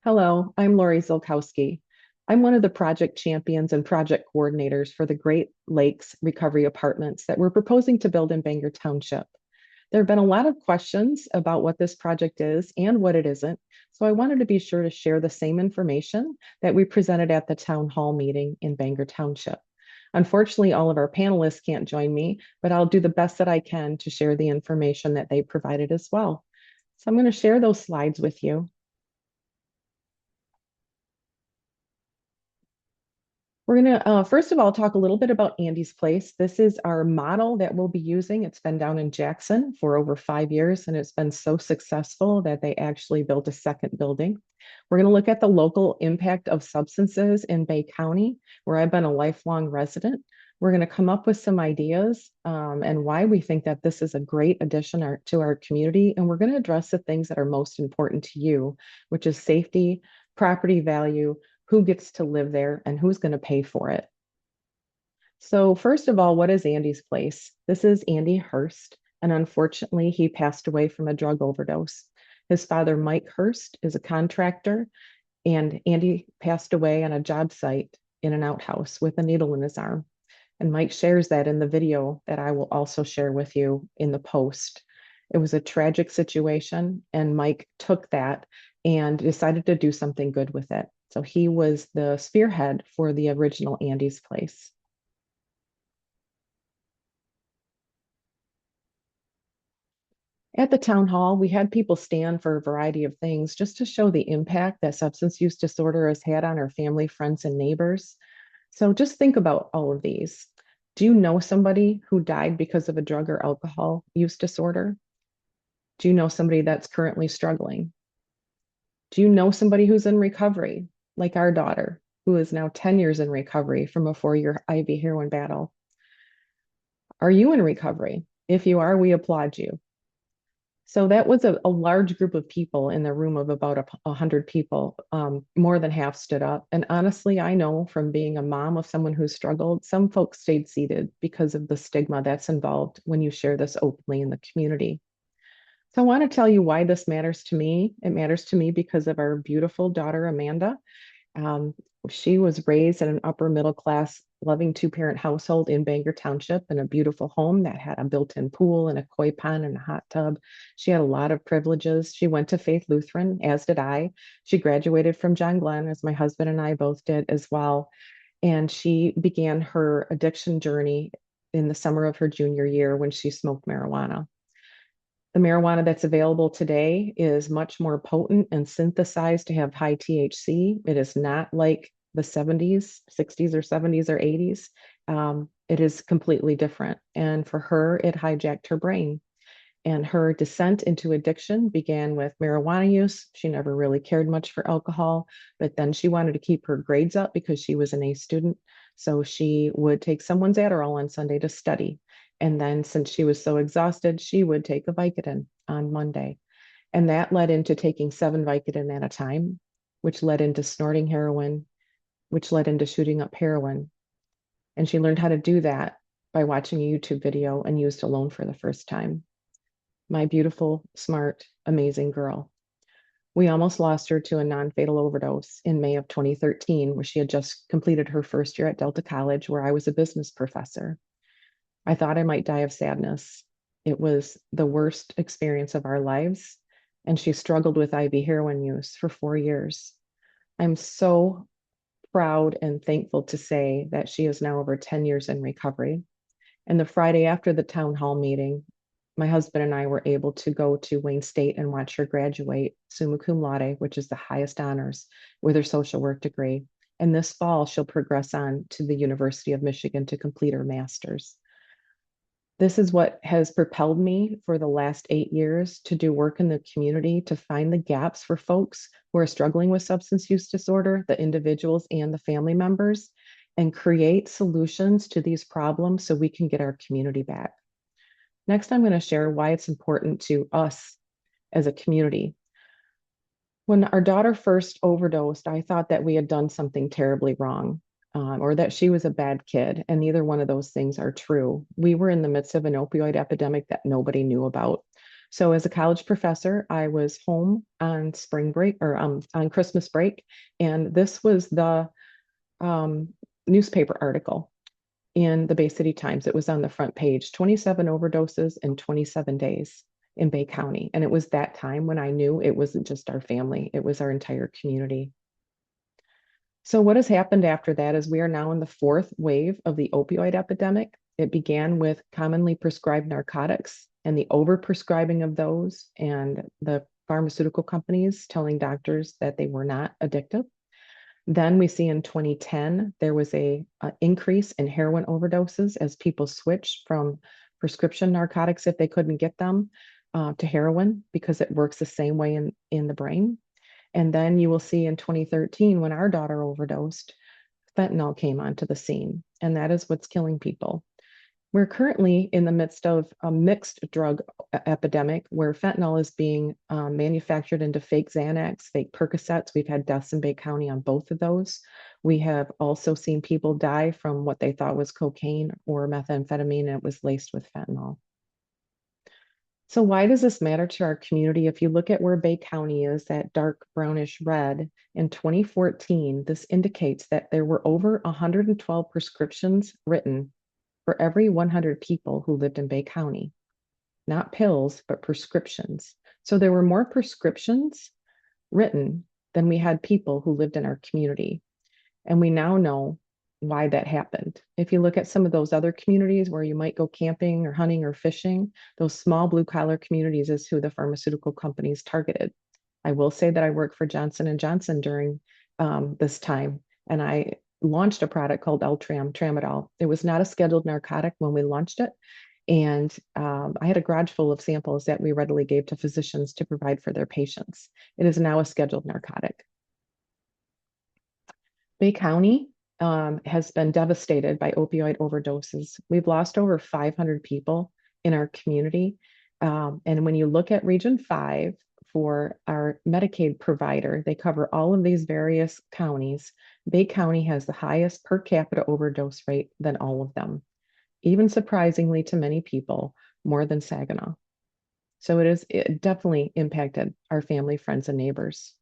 Hello, I'm Lori Zilkowski. I'm one of the project champions and project coordinators for the Great Lakes Recovery Apartments that we're proposing to build in Bangor Township. There have been a lot of questions about what this project is and what it isn't, so I wanted to be sure to share the same information that we presented at the town hall meeting in Bangor Township. Unfortunately, all of our panelists can't join me, but I'll do the best that I can to share the information that they provided as well. So I'm going to share those slides with you. We're going to, first of all, talk a little bit about Andy's Place. This is our model that we'll be using. It's been down in Jackson for over 5 years, and it's been so successful that they actually built a second building. We're going to look at the local impact of substances in Bay County, where I've been a lifelong resident. We're going to come up with some ideas and why we think that this is a great addition to our community. And we're going to address the things that are most important to you, which is safety, property value, who gets to live there, and who's going to pay for it. So, first of all, what is Andy's Place? This is Andy Hurst, and unfortunately, he passed away from a drug overdose. His father, Mike Hurst, is a contractor, and Andy passed away on a job site in an outhouse with a needle in his arm. And Mike shares that in the video that I will also share with you in the post. It was a tragic situation, and Mike took that and decided to do something good with it. So he was the spearhead for the original Andy's Place. At the town hall, we had people stand for a variety of things just to show the impact that substance use disorder has had on our family, friends, and neighbors. So just think about all of these. Do you know somebody who died because of a drug or alcohol use disorder? Do you know somebody that's currently struggling? Do you know somebody who's in recovery, like our daughter, who is now 10 years in recovery from a 4-year IV heroin battle? Are you in recovery? If you are, we applaud you. So that was a large group of people in the room of about 100 people. More than half stood up. And honestly, I know from being a mom of someone who struggled, some folks stayed seated because of the stigma that's involved when you share this openly in the community. So I want to tell you why this matters to me. It matters to me because of our beautiful daughter, Amanda. Um, she was raised in an upper middle class, loving two-parent household in Bangor Township in a beautiful home that had a built-in pool and a koi pond and a hot tub. She had a lot of privileges. She went to Faith Lutheran, as did I. She graduated from John Glenn, as my husband and I both did as well. And she began her addiction journey in the summer of her junior year when she smoked marijuana. The marijuana that's available today is much more potent and synthesized to have high THC. It is not like the 70s, 60s, or 70s or 80s. It is completely different. And for her, it hijacked her brain. And her descent into addiction began with marijuana use. She never really cared much for alcohol, but then she wanted to keep her grades up because she was an A student. So she would take someone's Adderall on Sunday to study. And then, since she was so exhausted, she would take a Vicodin on Monday. And that led into taking 7 Vicodin at a time, which led into snorting heroin, which led into shooting up heroin. And she learned how to do that by watching a YouTube video and used alone for the first time. My beautiful, smart, amazing girl. We almost lost her to a non-fatal overdose in May of 2013, where she had just completed her first year at Delta College, where I was a business professor. I thought I might die of sadness. It was the worst experience of our lives, and she struggled with IV heroin use for 4 years. I'm so proud and thankful to say that she is now over 10 years in recovery. And the Friday after the town hall meeting, my husband and I were able to go to Wayne State and watch her graduate summa cum laude, which is the highest honors, with her social work degree. And this fall, she'll progress on to the University of Michigan to complete her master's. This is what has propelled me for the last 8 years to do work in the community to find the gaps for folks who are struggling with substance use disorder, the individuals and the family members, and create solutions to these problems so we can get our community back. Next, I'm going to share why it's important to us as a community. When our daughter first overdosed, I thought that we had done something terribly wrong, or that she was a bad kid, and neither one of those things are true. We were in the midst of an opioid epidemic that nobody knew about. So as a college professor, I was home on spring break or on Christmas break, and this was the um, newspaper article in the Bay City Times. It was on the front page, 27 overdoses in 27 days in Bay County. And it was that time when I knew it wasn't just our family, it was our entire community. So, what has happened after that is we are now in the fourth wave of the opioid epidemic. It began with commonly prescribed narcotics and the overprescribing of those, and the pharmaceutical companies telling doctors that they were not addictive. Then we see in 2010, there was a increase in heroin overdoses as people switched from prescription narcotics if they couldn't get them to heroin because it works the same way in the brain. And then you will see in 2013, when our daughter overdosed, fentanyl came onto the scene, and that is what's killing people. We're currently in the midst of a mixed drug epidemic where fentanyl is being manufactured into fake Xanax, fake Percocets. We've had deaths in Bay County on both of those. We have also seen people die from what they thought was cocaine or methamphetamine, and it was laced with fentanyl. So why does this matter to our community? If you look at where Bay County is, that dark brownish red, in 2014, this indicates that there were over 112 prescriptions written for every 100 people who lived in Bay County. Not pills, but prescriptions. So there were more prescriptions written than we had people who lived in our community. And we now know why that happened. If you look at some of those other communities where you might go camping or hunting or fishing, those small blue collar communities is who the pharmaceutical companies targeted. I will say that I worked for Johnson and Johnson during this time, and I launched a product called Eltram Tramadol. It was not a scheduled narcotic when we launched it, and I had a garage full of samples that we readily gave to physicians to provide for their patients. It is now a scheduled narcotic. Bay County has been devastated by opioid overdoses. We've lost over 500 people in our community. And when you look at Region 5 for our Medicaid provider, they cover all of these various counties. Bay County has the highest per capita overdose rate than all of them, even surprisingly to many people, more than Saginaw. So it definitely impacted our family, friends, and neighbors.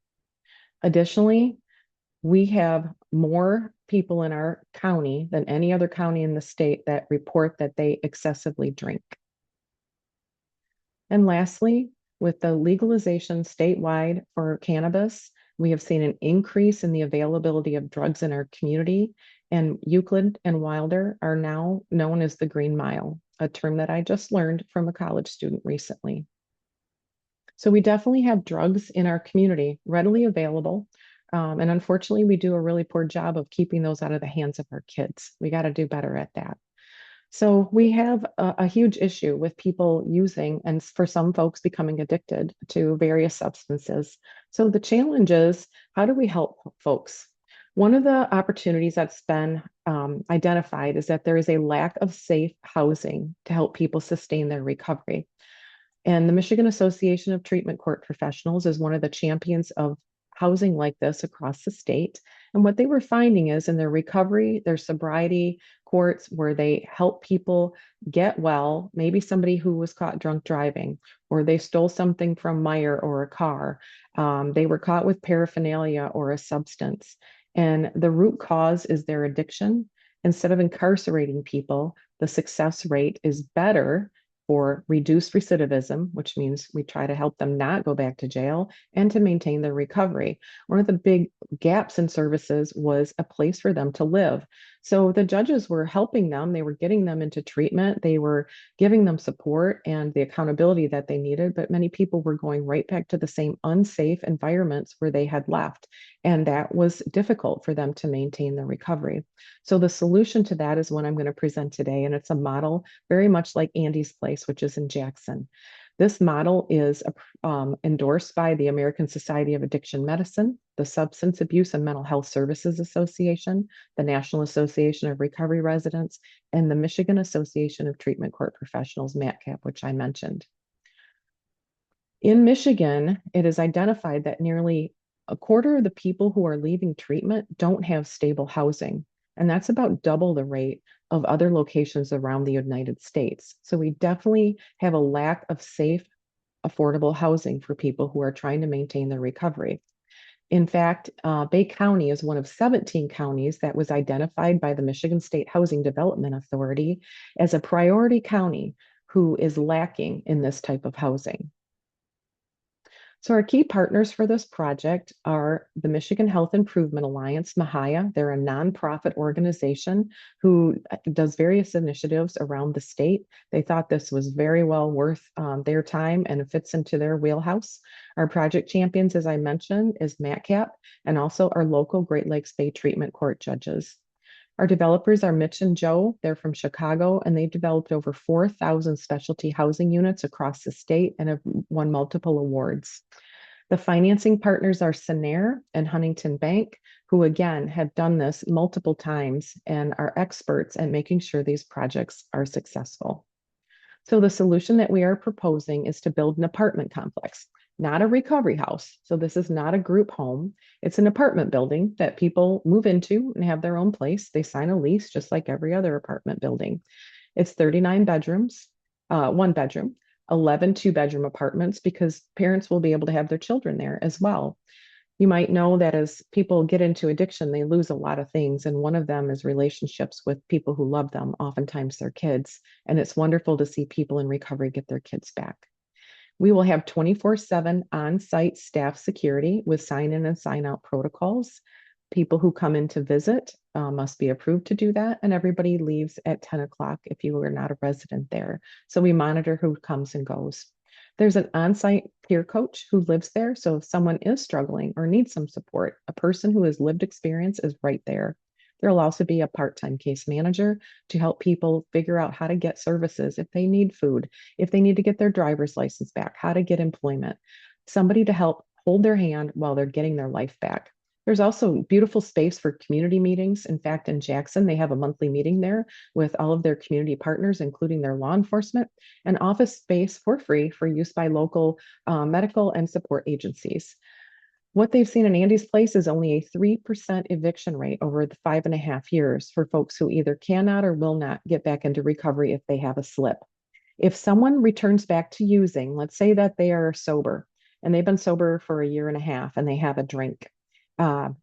Additionally, we have more people in our county than any other county in the state that report that they excessively drink. And lastly, with the legalization statewide for cannabis, we have seen an increase in the availability of drugs in our community. And Euclid and Wilder are now known as the Green Mile, a term that I just learned from a college student recently. So we definitely have drugs in our community readily available. And unfortunately, we do a really poor job of keeping those out of the hands of our kids. We got to do better at that. So we have a huge issue with people using and for some folks becoming addicted to various substances. So the challenge is, how do we help folks? One of the opportunities that's been identified is that there is a lack of safe housing to help people sustain their recovery. And the Michigan Association of Treatment Court Professionals is one of the champions of housing like this across the state. And what they were finding is in their recovery, their sobriety courts, where they help people get well, maybe somebody who was caught drunk driving, or they stole something from Meyer or a car, they were caught with paraphernalia or a substance. And the root cause is their addiction. Instead of incarcerating people, the success rate is better for reduced recidivism, which means we try to help them not go back to jail and to maintain their recovery. One of the big gaps in services was a place for them to live. So the judges were helping them, they were getting them into treatment, they were giving them support and the accountability that they needed, but many people were going right back to the same unsafe environments where they had left. And that was difficult for them to maintain their recovery. So the solution to that is what I'm going to present today, and it's a model very much like Andy's Place, which is in Jackson. This model is endorsed by the American Society of Addiction Medicine, the Substance Abuse and Mental Health Services Association, the National Association of Recovery Residents, and the Michigan Association of Treatment Court Professionals, MATCAP, which I mentioned. In Michigan, it is identified that nearly a quarter of the people who are leaving treatment don't have stable housing. And that's about double the rate of other locations around the United States. So we definitely have a lack of safe affordable housing for people who are trying to maintain their recovery. In fact, Bay County is one of 17 counties that was identified by the Michigan State Housing Development Authority as a priority county who is lacking in this type of housing. So our key partners for this project are the Michigan Health Improvement Alliance, MHIA. They're a nonprofit organization who does various initiatives around the state. They thought this was very well worth their time and it fits into their wheelhouse. Our project champions, as I mentioned, is MATCAP and also our local Great Lakes Bay Treatment Court judges. Our developers are Mitch and Joe. They're from Chicago, and they've developed over 4,000 specialty housing units across the state and have won multiple awards. The financing partners are Sinair and Huntington Bank, who again have done this multiple times and are experts at making sure these projects are successful. So the solution that we are proposing is to build an apartment complex, not a recovery house. So this is not a group home. It's an apartment building that people move into and have their own place. They sign a lease just like every other apartment building. It's 39 bedrooms, one bedroom, 11 two-bedroom apartments because parents will be able to have their children there as well. You might know that as people get into addiction, they lose a lot of things. And one of them is relationships with people who love them, oftentimes their kids. And it's wonderful to see people in recovery get their kids back. We will have 24/7 on-site staff security with sign-in and sign-out protocols. People who come in to visit must be approved to do that, and everybody leaves at 10 o'clock if you are not a resident there. So we monitor who comes and goes. There's an on-site peer coach who lives there. So if someone is struggling or needs some support, a person who has lived experience is right there. There'll also be a part-time case manager to help people figure out how to get services if they need food, if they need to get their driver's license back, how to get employment, somebody to help hold their hand while they're getting their life back. There's also beautiful space for community meetings. In fact, in Jackson, they have a monthly meeting there with all of their community partners, including their law enforcement, and office space for free for use by local medical and support agencies. What they've seen in Andy's Place is only a 3% eviction rate over the 5.5 years for folks who either cannot or will not get back into recovery if they have a slip. If someone returns back to using, let's say that they are sober and they've been sober for a year and a half and they have a drink,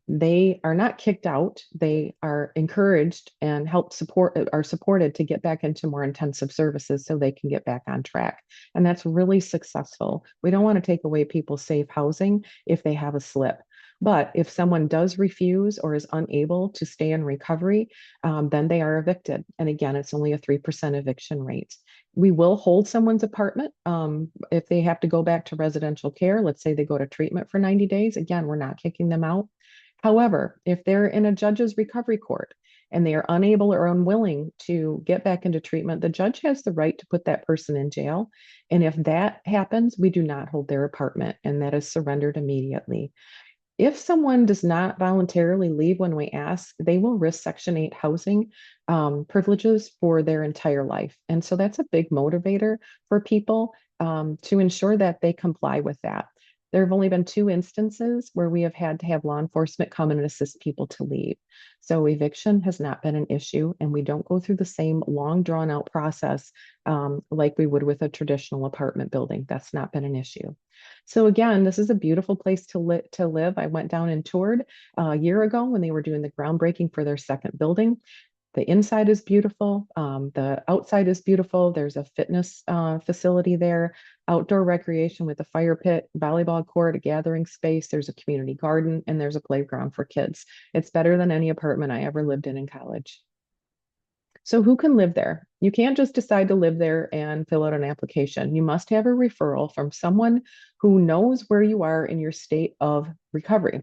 they are not kicked out. They are encouraged and are supported to get back into more intensive services so they can get back on track. And that's really successful. We don't want to take away people's safe housing if they have a slip. But if someone does refuse or is unable to stay in recovery, then they are evicted. And again, it's only a 3% eviction rate. We will hold someone's apartment if they have to go back to residential care. Let's say they go to treatment for 90 days. Again, we're not kicking them out. However, if they're in a judge's recovery court and they are unable or unwilling to get back into treatment, the judge has the right to put that person in jail. And if that happens, we do not hold their apartment, and that is surrendered immediately. If someone does not voluntarily leave when we ask, they will risk Section 8 housing privileges for their entire life. And so that's a big motivator for people to ensure that they comply with that. There have only been 2 instances where we have had to have law enforcement come in and assist people to leave. So eviction has not been an issue, and we don't go through the same long drawn out process like we would with a traditional apartment building. That's not been an issue. So again, this is a beautiful place to live. I went down and toured a year ago when they were doing the groundbreaking for their second building. The inside is beautiful. The outside is beautiful. There's a fitness facility there, outdoor recreation with a fire pit, volleyball court, a gathering space. There's a community garden, and there's a playground for kids. It's better than any apartment I ever lived in college. So who can live there? You can't just decide to live there and fill out an application. You must have a referral from someone who knows where you are in your state of recovery.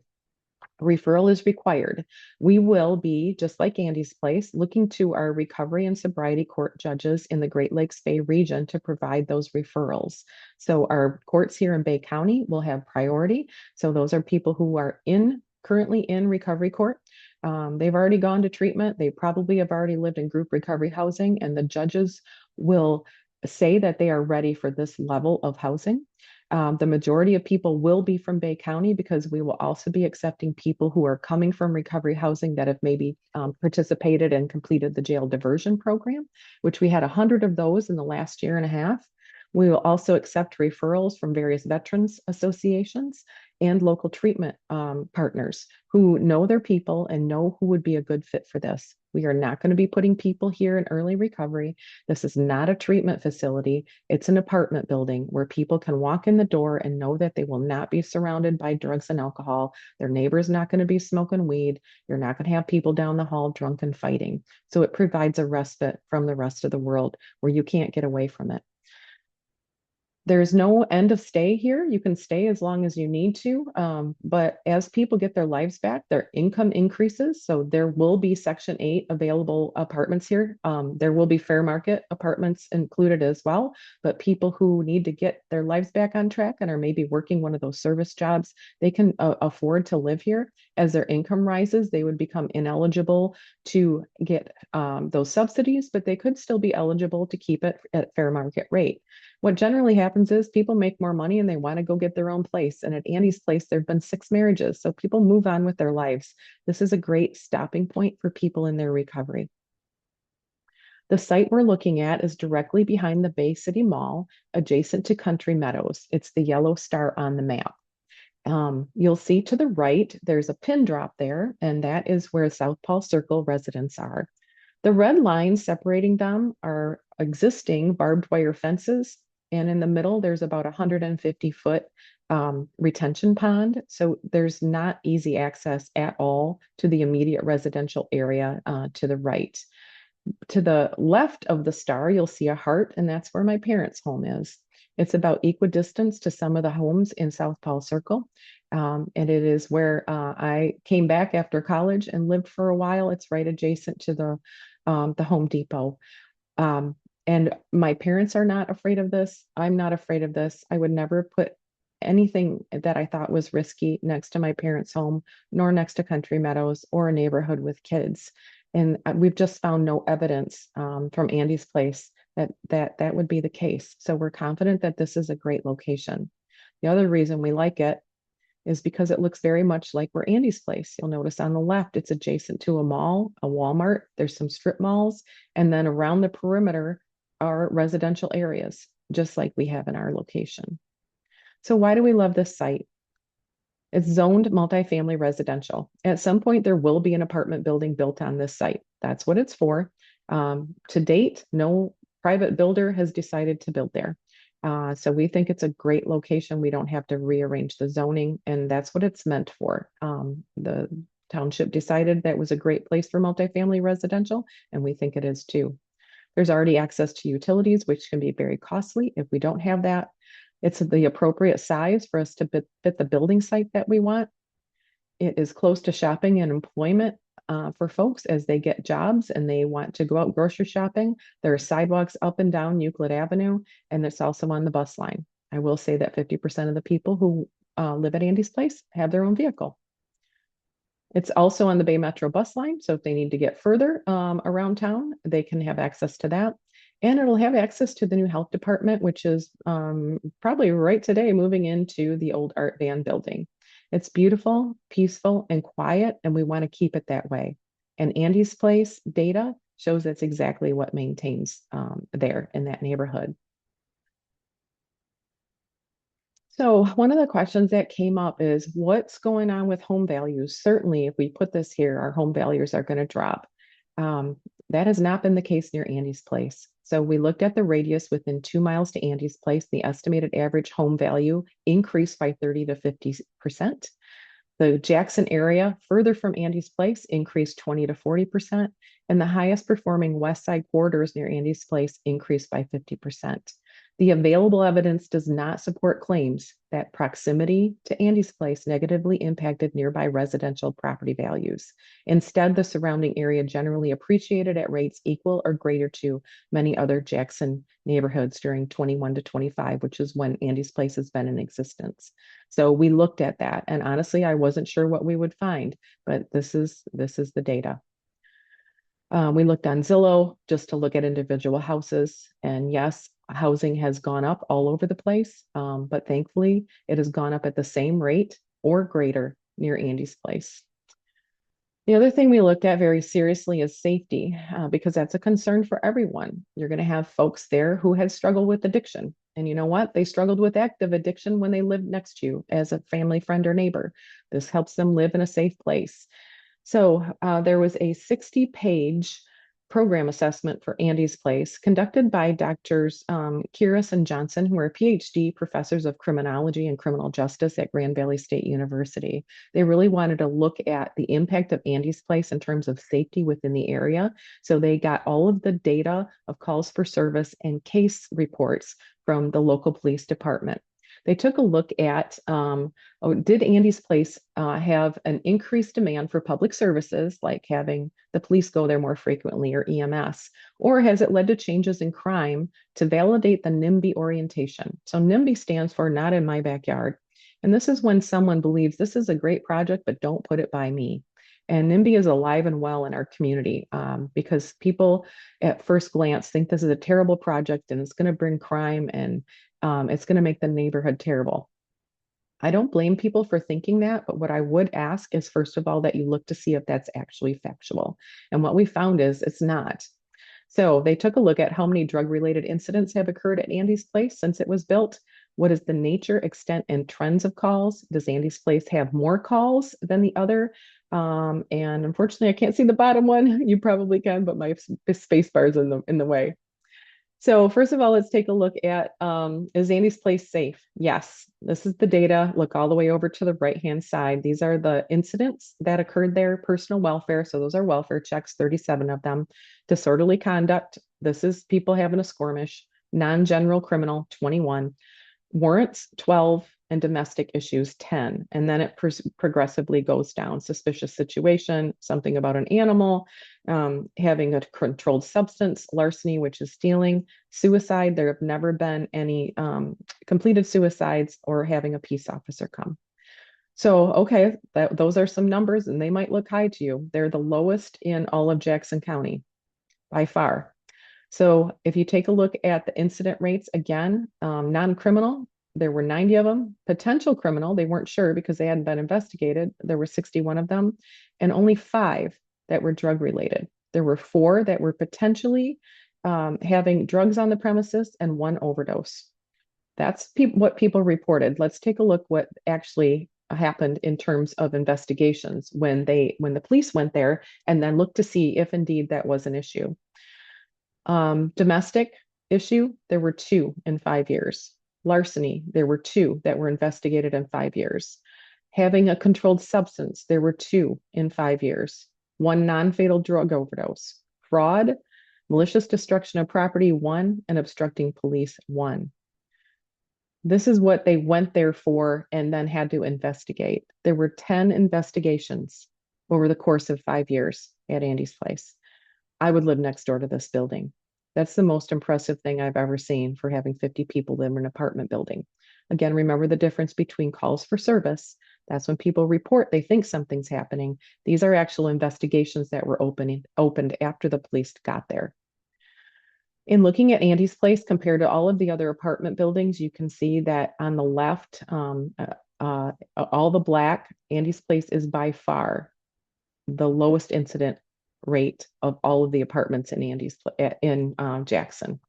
A referral is required. We will be, just like Andy's Place, looking to our recovery and sobriety court judges in the Great Lakes Bay region to provide those referrals. So our courts here in Bay County will have priority. So those are people who are currently in recovery court. They've already gone to treatment. They probably have already lived in group recovery housing, and the judges will say that they are ready for this level of housing. The majority of people will be from Bay County because we will also be accepting people who are coming from recovery housing that have maybe participated and completed the jail diversion program, which we had 100 of those in the last year and a half. We will also accept referrals from various veterans associations and local treatment partners who know their people and know who would be a good fit for this. We are not going to be putting people here in early recovery. This is not a treatment facility. It's an apartment building where people can walk in the door and know that they will not be surrounded by drugs and alcohol. Their neighbor's not going to be smoking weed. You're not going to have people down the hall drunk and fighting. So it provides a respite from the rest of the world where you can't get away from it. There's no end of stay here. You can stay as long as you need to. But as people get their lives back, their income increases. So there will be Section 8 available apartments here. There will be fair market apartments included as well. But people who need to get their lives back on track and are maybe working one of those service jobs, they can afford to live here. As their income rises, they would become ineligible to get those subsidies, but they could still be eligible to keep it at fair market rate. What generally happens is people make more money and they want to go get their own place. And at Andy's place, there have been 6 marriages. So people move on with their lives. This is a great stopping point for people in their recovery. The site we're looking at is directly behind the Bay City Mall, adjacent to Country Meadows. It's the yellow star on the map. You'll see to the right, there's a pin drop there, and that is where South Paul Circle residents are. The red lines separating them are existing barbed wire fences. And in the middle, there's about a 150-foot retention pond. So there's not easy access at all to the immediate residential area to the right. To the left of the star, you'll see a heart, and that's where my parents' home is. It's about equidistant to some of the homes in South Paul Circle. And it is where I came back after college and lived for a while. It's right adjacent to the Home Depot. Um, and my parents are not afraid of this. I'm not afraid of this. I would never put anything that I thought was risky next to my parents' home, nor next to Country Meadows or a neighborhood with kids. And we've just found no evidence from Andy's place that would be the case. So we're confident that this is a great location. The other reason we like it is because it looks very much like where Andy's place. You'll notice on the left, it's adjacent to a mall, a Walmart. There's some strip malls, and then around the perimeter are residential areas, just like we have in our location. So why do we love this site? It's zoned multifamily residential. At some point, there will be an apartment building built on this site. That's what it's for. To date, no private builder has decided to build there. So we think it's a great location. We don't have to rearrange the zoning, and that's what it's meant for. The township decided that was a great place for multifamily residential, and we think it is too. There's already access to utilities, which can be very costly if we don't have that. It's the appropriate size for us to fit the building site that we want. It is close to shopping and employment for folks as they get jobs and they want to go out grocery shopping. There are sidewalks up and down Euclid Avenue, and it's also on the bus line. I will say that 50% of the people who live at Andy's place have their own vehicle. It's also on the Bay Metro bus line, so if they need to get further around town, they can have access to that. And it'll have access to the new health department, which is probably right today moving into the old Art Van building. It's beautiful, peaceful, and quiet, and we want to keep it that way. And Andy's Place data shows that's exactly what maintains there in that neighborhood. So one of the questions that came up is what's going on with home values? Certainly, if we put this here, our home values are going to drop. That has not been the case near Andy's place. So we looked at the radius within 2 miles to Andy's place. The estimated average home value increased by 30 to 50%. The Jackson area, further from Andy's place, increased 20 to 40%. And the highest performing West Side corridors near Andy's place increased by 50%. The available evidence does not support claims that proximity to Andy's place negatively impacted nearby residential property values. Instead, the surrounding area generally appreciated at rates equal or greater to many other Jackson neighborhoods during 21 to 25, which is when Andy's place has been in existence. So we looked at that, and honestly, I wasn't sure what we would find, but this is the data. We looked on Zillow just to look at individual houses. And yes, housing has gone up all over the place, but thankfully it has gone up at the same rate or greater near Andy's place. The other thing we looked at very seriously is safety, because that's a concern for everyone. You're going to have folks there who had struggled with addiction. And you know what? They struggled with active addiction when they lived next to you as a family friend or neighbor. This helps them live in a safe place. So there was a 60-page program assessment for Andy's Place conducted by doctors Kiris and Johnson, who are PhD professors of criminology and criminal justice at Grand Valley State University. They really wanted to look at the impact of Andy's Place in terms of safety within the area. So they got all of the data of calls for service and case reports from the local police department. They took a look at did Andy's Place have an increased demand for public services, like having the police go there more frequently or EMS, or has it led to changes in crime to validate the NIMBY orientation? So NIMBY stands for Not in My Backyard. And this is when someone believes this is a great project, but don't put it by me. And NIMBY is alive and well in our community because people at first glance think this is a terrible project and it's going to bring crime and it's going to make the neighborhood terrible. I don't blame people for thinking that, but what I would ask is, first of all, that you look to see if that's actually factual. And what we found is it's not. So they took a look at how many drug-related incidents have occurred at Andy's Place since it was built. What is the nature, extent, and trends of calls? Does Andy's Place have more calls than the other? And unfortunately, I can't see the bottom one. You probably can, but my space bar is in the way. So first of all, let's take a look at, is Andy's Place safe? Yes, this is the data. Look all the way over to the right-hand side. These are the incidents that occurred there, personal welfare. So those are welfare checks, 37 of them. Disorderly conduct, this is people having a skirmish. Non-general criminal, 21. Warrants, 12, and domestic issues, 10. And then it progressively goes down. Suspicious situation, something about an animal, having a controlled substance, larceny, which is stealing, suicide. There have never been any completed suicides or having a peace officer come. So, okay, those are some numbers and they might look high to you. They're the lowest in all of Jackson County by far. So if you take a look at the incident rates, again, non-criminal, there were 90 of them. Potential criminal, they weren't sure because they hadn't been investigated. There were 61 of them, and only 5 that were drug related. There were 4 that were potentially having drugs on the premises and 1 overdose. That's what people reported. Let's take a look what actually happened in terms of investigations when the police went there and then looked to see if indeed that was an issue. Domestic issue, there were 2 in 5 years. Larceny, there were 2 that were investigated in 5 years. Having a controlled substance, there were 2 in 5 years. 1 non-fatal drug overdose. Fraud, malicious destruction of property, 1, and obstructing police, 1. This is what they went there for and then had to investigate. There were 10 investigations over the course of 5 years at Andy's Place. I would live next door to this building. That's the most impressive thing I've ever seen for having 50 people live in an apartment building. Again, remember the difference between calls for service. That's when people report they think something's happening. These are actual investigations that were opened after the police got there. In looking at Andy's Place compared to all of the other apartment buildings, you can see that on the left, all the black, Andy's Place is by far the lowest incident rate of all of the apartments in Jackson.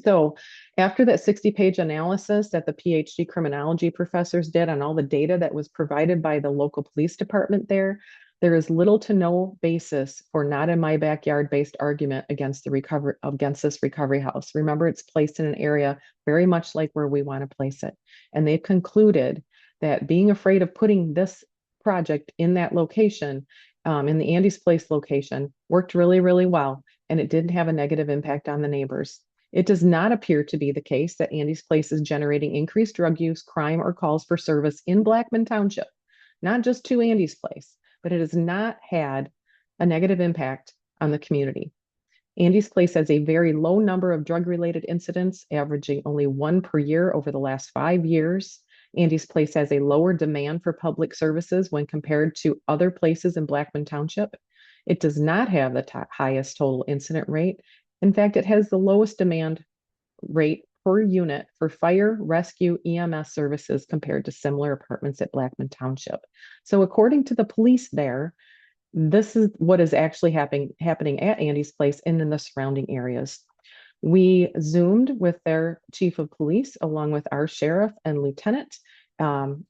So after that 60-page analysis that the PhD criminology professors did on all the data that was provided by the local police department there is little to no basis for not in my backyard based argument against this recovery house. Remember, it's placed in an area very much like where we want to place it. And they've concluded that being afraid of putting this project in that location, in the Andy's Place location, worked really, really well, and it didn't have a negative impact on the neighbors. It does not appear to be the case that Andy's Place is generating increased drug use, crime, or calls for service in Blackman Township, not just to Andy's Place, but it has not had a negative impact on the community. Andy's Place has a very low number of drug-related incidents, averaging only 1 per year over the last 5 years. Andy's Place has a lower demand for public services when compared to other places in Blackman Township. It does not have the highest total incident rate. In fact, it has the lowest demand rate per unit for fire, rescue, EMS services compared to similar apartments at Blackman Township. So according to the police there, This is what is actually happening at Andy's place and in the surrounding areas. We Zoomed with their chief of police, along with our sheriff and lieutenant,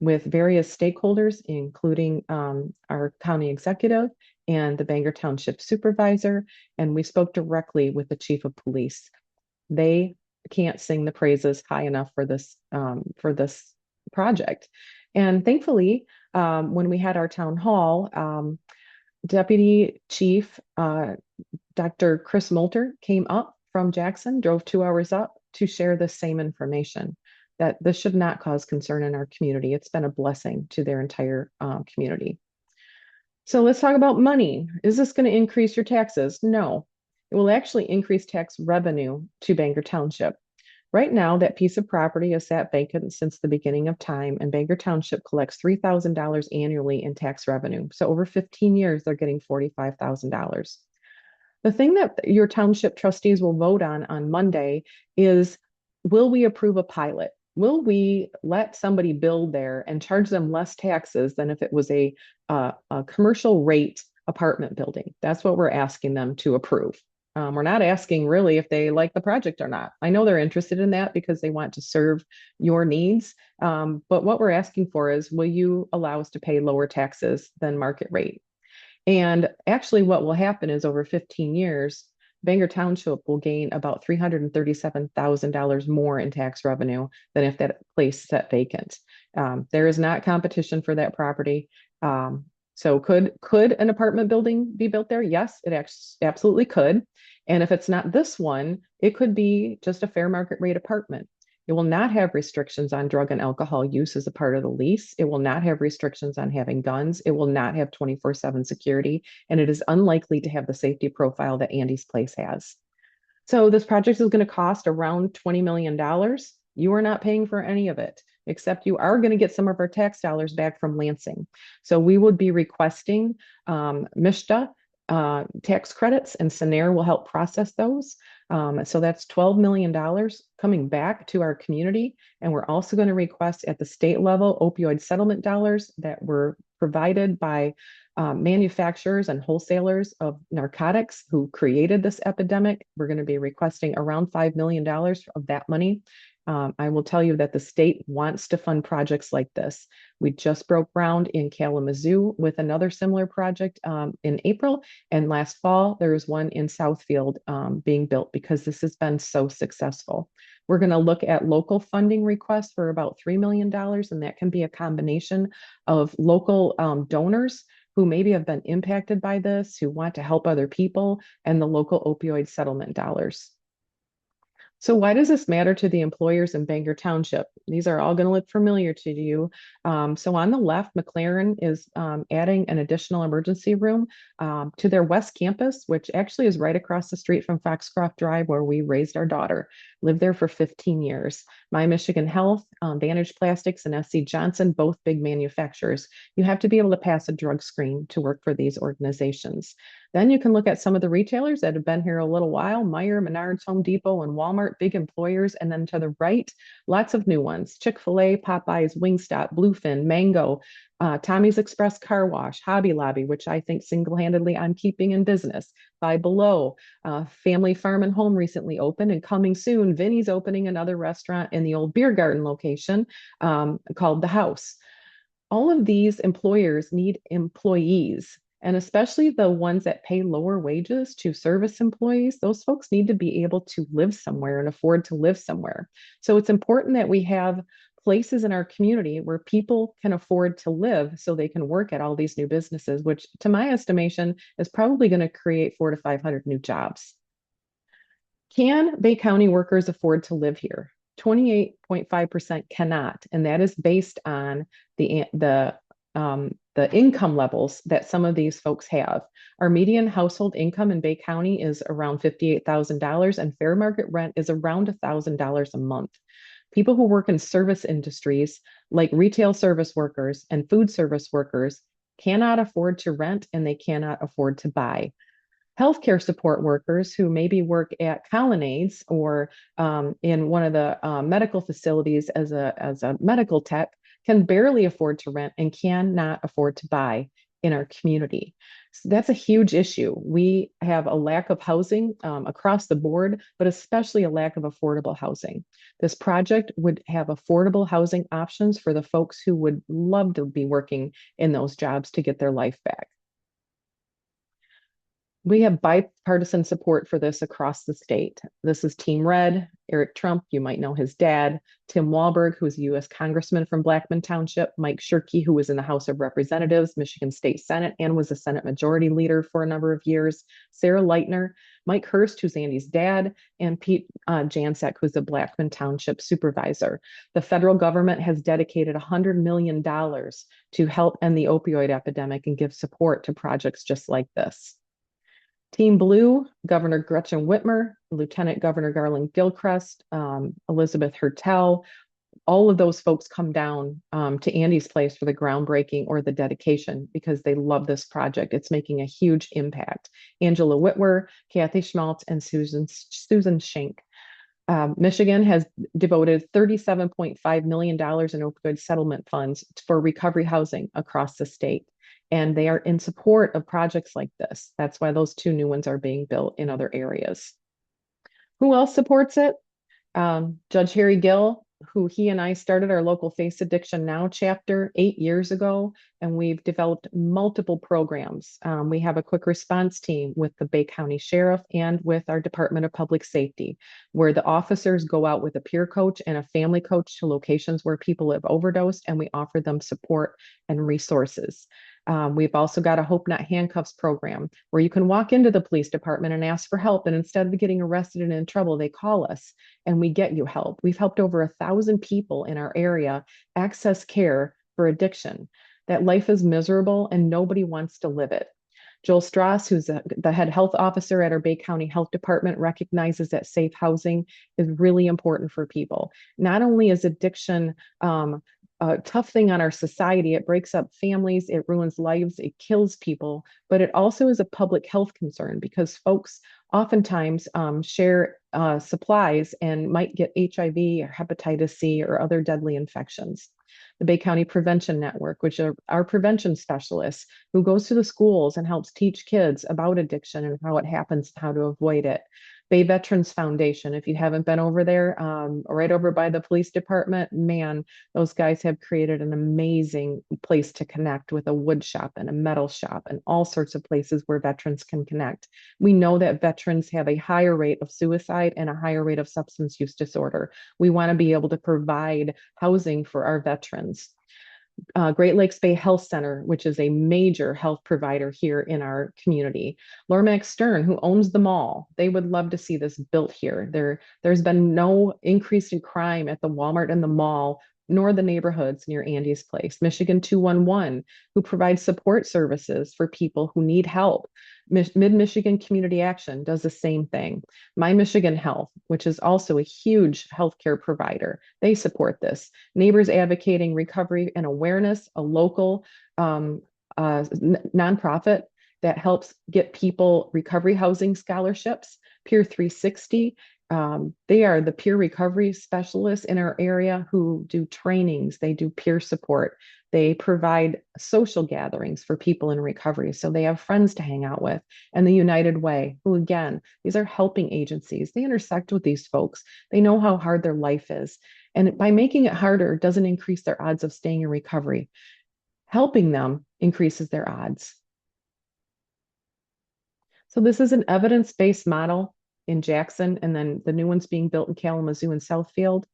with various stakeholders, including our county executive and the Bangor Township supervisor. And we spoke directly with the chief of police. They can't sing the praises high enough for this project. And thankfully, when we had our town hall, Deputy Chief Dr. Chris Molter came up from Jackson, drove 2 hours up to share the same information that this should not cause concern in our community. It's been a blessing to their entire community. So let's talk about money. Is this going to increase your taxes? No, it will actually increase tax revenue to Bangor Township. Right now, that piece of property has sat vacant since the beginning of time, and Bangor Township collects $3,000 annually in tax revenue. So over 15 years, they're getting $45,000. The thing that your township trustees will vote on Monday is, will we approve a pilot? Will we let somebody build there and charge them less taxes than if it was a commercial rate apartment building? That's what we're asking them to approve. We're not asking really if they like the project or not. I know they're interested in that because they want to serve your needs. But what we're asking for is, will you allow us to pay lower taxes than market rate? And actually, what will happen is over 15 years, Bangor Township will gain about $337,000 more in tax revenue than if that place sat vacant. There is not competition for that property. So could an apartment building be built there? Yes, it absolutely could. And if it's not this one, it could be just a fair market rate apartment. It will not have restrictions on drug and alcohol use as a part of the lease. It will not have restrictions on having guns. It will not have 24/7 security, and it is unlikely to have the safety profile that Andy's Place has. So this project is going to cost around $20 million. You are not paying for any of it, except you are going to get some of our tax dollars back from Lansing. So we would be requesting MISHDA tax credits, and Scenair will help process those. So that's $12 million coming back to our community. And we're also going to request at the state level opioid settlement dollars that were provided by manufacturers and wholesalers of narcotics who created this epidemic. We're going to be requesting around $5 million of that money. I will tell you that the state wants to fund projects like this. We just broke ground in Kalamazoo with another similar project in April. And last fall, there was one in Southfield being built because this has been so successful. We're going to look at local funding requests for about $3 million, and that can be a combination of local donors who maybe have been impacted by this, who want to help other people, and the local opioid settlement dollars. So why does this matter to the employers in Bangor Township? These are all going to look familiar to you. So on the left, McLaren is adding an additional emergency room to their West Campus, which actually is right across the street from Foxcroft Drive, where we raised our daughter. Lived there for 15 years. My Michigan Health, Vantage Plastics, and SC Johnson, both big manufacturers. You have to be able to pass a drug screen to work for these organizations. Then you can look at some of the retailers that have been here a little while: Meijer, Menards, Home Depot, and Walmart, big employers. And then to the right, lots of new ones: Chick-fil-A, Popeyes, Wingstop, Bluefin, Mango, Tommy's Express Car Wash, Hobby Lobby, which I think single-handedly I'm keeping in business. Five Below, Family Farm and Home recently opened, and coming soon, Vinny's opening another restaurant in the old beer garden location called The House. All of these employers need employees, and especially the ones that pay lower wages to service employees. Those folks need to be able to live somewhere and afford to live somewhere. So it's important that we have places in our community where people can afford to live so they can work at all these new businesses, which to my estimation is probably going to create 400 to 500 new jobs. Can Bay County workers afford to live here? 28.5% cannot, and that is based on the income levels that some of these folks have. Our median household income in Bay County is around $58,000, and fair market rent is around $1,000 a month. People who work in service industries like retail service workers and food service workers cannot afford to rent, and they cannot afford to buy. Healthcare support workers who maybe work at Colonnades or in one of the medical facilities as a medical tech can barely afford to rent and cannot afford to buy. in our community. So that's a huge issue. We have a lack of housing across the board, but especially a lack of affordable housing. This project would have affordable housing options for the folks who would love to be working in those jobs to get their life back. We have bipartisan support for this across the state. This is Team Red, Eric Trump, you might know his dad, Tim Walberg, who's a U.S. Congressman from Blackman Township, Mike Shirkey, who was in the House of Representatives, Michigan State Senate, and was a Senate Majority Leader for a number of years, Sarah Leitner, Mike Hurst, who's Andy's dad, and Pete Jansek, who's a Blackman Township Supervisor. The federal government has dedicated $100 million to help end the opioid epidemic and give support to projects just like this. Team Blue, Governor Gretchen Whitmer, Lieutenant Governor Garland Gilchrist, Elizabeth Hertel, all of those folks come down to Andy's place for the groundbreaking or the dedication because they love this project. It's making a huge impact. Angela Whitwer, Kathy Schmaltz, and Susan Schenk. Michigan has devoted $37.5 million in opioid settlement funds for recovery housing across the state. And they are in support of projects like this. That's why those two new ones are being built in other areas. Who else supports it? Judge Harry Gill, who he and I started our local Face Addiction Now chapter 8 years ago, and we've developed multiple programs. We have a quick response team with the Bay County Sheriff and with our Department of Public Safety, where the officers go out with a peer coach and a family coach to locations where people have overdosed, and we offer them support and resources. We've also got a Hope Not Handcuffs program where you can walk into the police department and ask for help. And instead of getting arrested and in trouble, they call us and we get you help. We've helped over 1,000 people in our area access care for addiction. That life is miserable and nobody wants to live it. Joel Strauss, who's the head health officer at our Bay County Health Department, recognizes that safe housing is really important for people. Not only is addiction a tough thing on our society. It breaks up families, it ruins lives, it kills people, but it also is a public health concern because folks oftentimes share supplies and might get HIV or hepatitis C or other deadly infections. The Bay County Prevention Network, which are our prevention specialists who goes to the schools and helps teach kids about addiction and how it happens and how to avoid it. Bay Veterans Foundation, if you haven't been over there, right over by the police department, man, those guys have created an amazing place to connect with a wood shop and a metal shop and all sorts of places where veterans can connect. We know that veterans have a higher rate of suicide and a higher rate of substance use disorder. We want to be able to provide housing for our veterans. Great Lakes Bay Health Center, which is a major health provider here in our community. Lormac Stern, who owns the mall, they would love to see this built here. There's been no increase in crime at the Walmart and the mall, nor the neighborhoods near Andy's place. Michigan 211, who provides support services for people who need help. Mid-Michigan Community Action does the same thing. My Michigan Health, which is also a huge healthcare provider, they support this. Neighbors Advocating Recovery and Awareness, a local nonprofit that helps get people recovery housing scholarships. Peer 360, they are the peer recovery specialists in our area who do trainings, they do peer support, they provide social gatherings for people in recovery so they have friends to hang out with. And the United Way, who again, these are helping agencies. They intersect with these folks. They know how hard their life is. And by making it harder doesn't increase their odds of staying in recovery. Helping them increases their odds. So this is an evidence-based model in Jackson, and then the new ones being built in Kalamazoo and Southfield.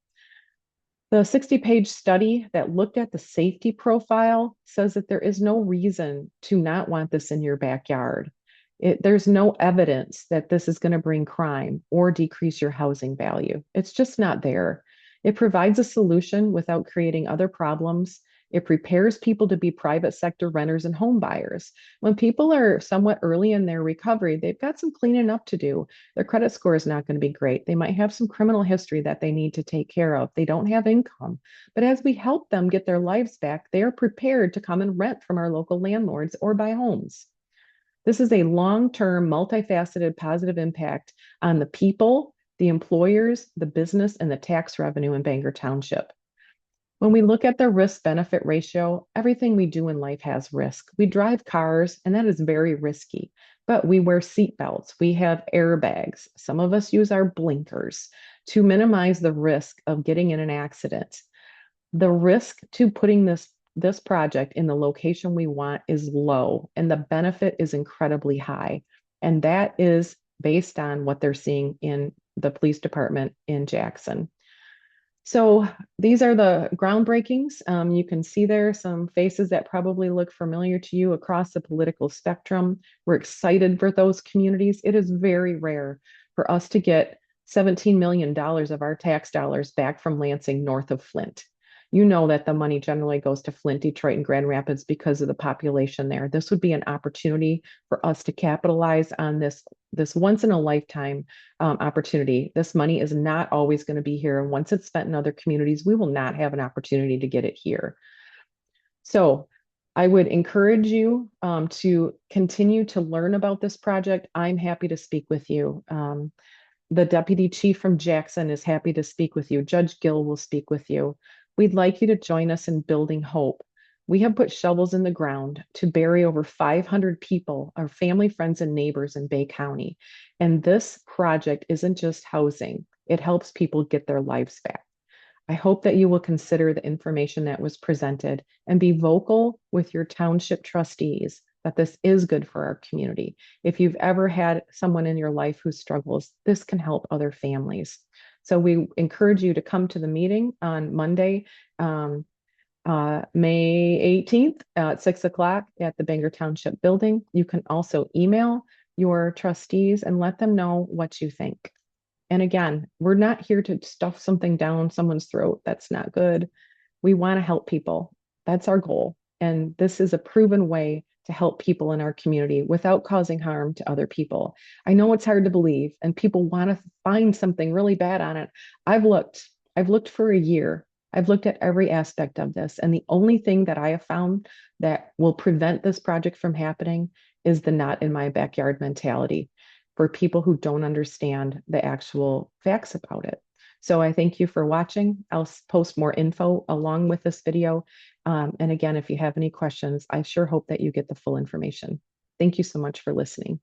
The 60-page study that looked at the safety profile says that there is no reason to not want this in your backyard. There's no evidence that this is going to bring crime or decrease your housing value. It's just not there. It provides a solution without creating other problems. It prepares people to be private sector renters and home buyers. When people are somewhat early in their recovery, they've got some cleaning up to do. Their credit score is not going to be great. They might have some criminal history that they need to take care of. They don't have income. But as we help them get their lives back, they are prepared to come and rent from our local landlords or buy homes. This is a long-term, multifaceted positive impact on the people, the employers, the business, and the tax revenue in Bangor Township. When we look at the risk benefit ratio, everything we do in life has risk. We drive cars, and that is very risky, but we wear seat belts, we have airbags, some of us use our blinkers to minimize the risk of getting in an accident. The risk to putting this project in the location we want is low, and the benefit is incredibly high. And that is based on what they're seeing in the police department in Jackson. So these are the groundbreakings. You can see there some faces that probably look familiar to you across the political spectrum. We're excited for those communities. It is very rare for us to get $17 million of our tax dollars back from Lansing north of Flint. You know that the money generally goes to Flint, Detroit, and Grand Rapids because of the population there. This would be an opportunity for us to capitalize on this once in a lifetime opportunity. This money is not always going to be here. And once it's spent in other communities, we will not have an opportunity to get it here. So I would encourage you to continue to learn about this project. I'm happy to speak with you. The deputy chief from Jackson is happy to speak with you. Judge Gill will speak with you. We'd like you to join us in building hope. We have put shovels in the ground to bury over 500 people, our family, friends, and neighbors in Bay County. And this project isn't just housing, it helps people get their lives back. I hope that you will consider the information that was presented and be vocal with your township trustees that this is good for our community. If you've ever had someone in your life who struggles, this can help other families. So we encourage you to come to the meeting on Monday, May 18th at 6 o'clock at the Bangor Township Building. You can also email your trustees and let them know what you think. And again, we're not here to stuff something down someone's throat. That's not good. We want to help people. That's our goal. And this is a proven way to help people in our community without causing harm to other people. I know it's hard to believe, and people want to find something really bad on it. I've looked for a year. I've looked at every aspect of this. And the only thing that I have found that will prevent this project from happening is the not in my backyard mentality for people who don't understand the actual facts about it. So I thank you for watching. I'll post more info along with this video. And again, if you have any questions, I sure hope that you get the full information. Thank you so much for listening.